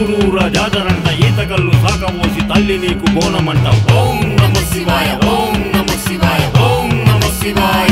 ఊరూరా జాతరంట ఈతకల్లు సాకమోసి తల్లి నీకు బోనమంట ఓం నమ శివాయ ఓం నమ శివాయ ఓం నమ శివాయ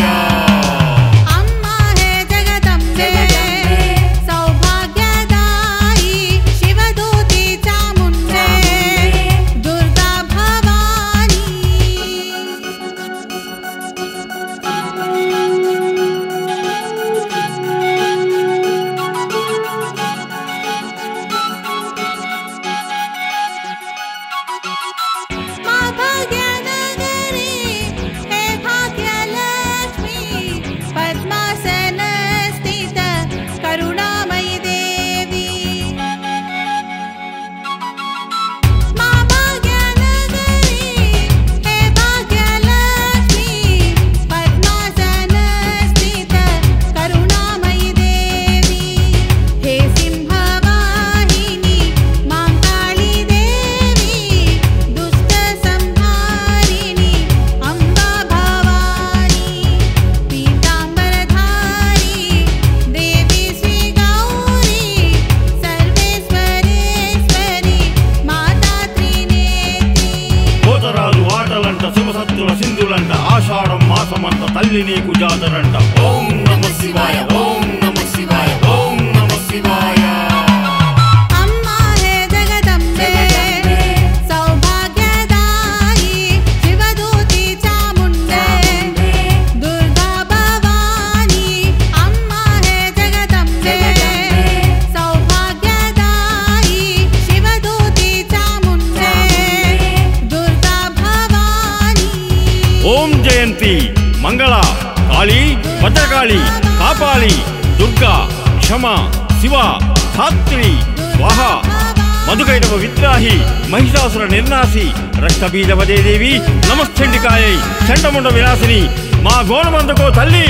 ఆషాఢం మాసమంత తల్లి నీకు జాతరంట ఓం నమ శివాయ ఓం నమ శివాయ ఓం నమ శివాయ ఓం జయంతి మంగళ కాళీ భద్రకాళి కాపాలి దుర్గా క్షమ శివ ధాత్రి స్వాహ మధుకైటవ విద్రాహి మహిషాసుర నిర్నాశి రక్తబీజపదే దేవి నమశ్చండికాయై చండముండ వినాశిని మా గోనమందుకో తల్లి